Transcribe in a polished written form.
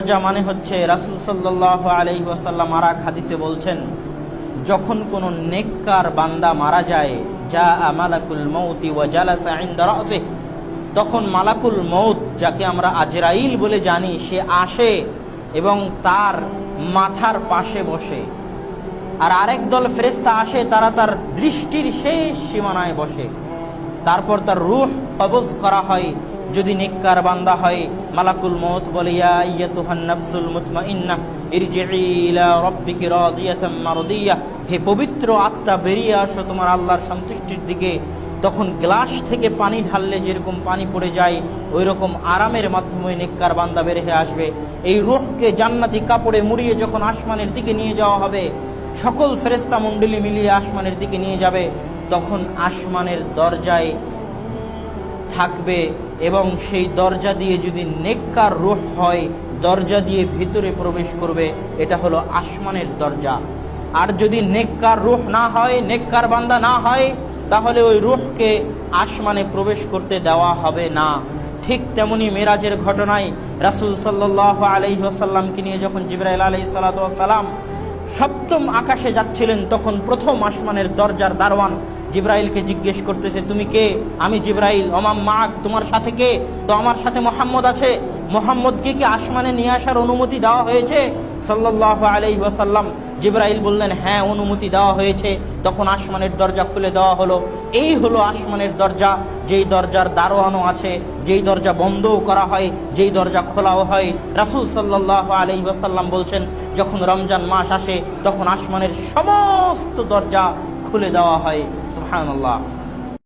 দরজা মানে হচ্ছে রাসূল সাল্লাল্লাহু আলাইহি ওয়াসাল্লাম আর এক হাদিসে বলছেন, যখন কোন নেককার বান্দা মারা যায়, যা মালাকুল মউতি ওয়া জালাসা ইনদা রাসিহি, তখন মালাকুল মউত, যাকে আমরা আজরাইল বলে জানি, সে আসে এবং তার মাথার পাশে বসে। আর আরেক দল ফেরেশতা আসে, তারা তার দৃষ্টির শেষ সীমানায় বসে। তারপর তার রূহ কবজ করা হয়। যদি নেককার বান্দা হয়, মালাকুল মউত বলে, ইয়া আইয়াতুহান নাফসুল মুতমাইন্নাহ ইরজিই ইলা রাব্বিকি রাদিয়াতাম মারদিয়াহ, হে পবিত্র আত্মা, বেরিয়ে আসো তোমার আল্লাহর সন্তুষ্টির দিকে। তখন গ্লাস থেকে পানি ঢাললে যেরকম পানি পড়ে যায়, ওই রকম আরামের মাধ্যমে নেককার বান্দা বের হয়ে আসবে। এই রূহকে জান্নাতি কাপড়ে মুড়িয়ে যখন আসমানের দিকে নিয়ে যাওয়া হবে, সকল ফেরেশতা মণ্ডলী মিলিয়ে আসমানের দিকে নিয়ে যাবে, তখন আসমানের দরজায় থাকবে এবং সেই দরজা দিয়ে যদি নেককার রূহ হয়, দরজা দিয়ে ভিতরে প্রবেশ করবে। এটা হলো আসমানের দরজা। আর যদি নেককার রূহ না হয়, নেককার বান্দা না হয়, তাহলে ওই রূহকে আসমানে প্রবেশ করতে দেওয়া হবে না। ঠিক তেমনি মেরাজের ঘটনায় রাসূল সাল্লাল্লাহু আলাইহি ওয়াসাল্লামকে নিয়ে যখন জিবরাইল আলাইহিস সালাতু ওয়াস সালাম সপ্তম আকাশে যাচ্ছিলেন, তখন প্রথম আসমানের দরজার দারওয়ান জিবরাইলকে জিজ্ঞেস করতেছে, তুমি কে? আমি জিবরাইল। ওমান মাআক, তোমার সাথে কে? তো আমার সাথে মুহাম্মদ আছে। মুহাম্মদকে কি আসমানে নিয়ে আসার অনুমতি দেওয়া হয়েছে? সাল্লাল্লাহু আলাইহি ওয়াসাল্লাম। জিবরাইল বললেন, হ্যাঁ, অনুমতি দেওয়া হয়েছে। তখন আসমানের দরজা খুলে দেওয়া হলো। এই হলো আসমানের দরজা, যেই দরজার দারোয়ানও আছে, যেই দরজা বন্ধও করা হয়, যেই দরজা খোলাও হয়। রাসূল সাল্লাল্লাহু আলাইহি ওয়াসাল্লাম বলছেন, যখন রমজান মাস আসে, তখন আসমানের সমস্ত দরজা খুলে দেওয়া হয়। সুবহানাল্লাহ।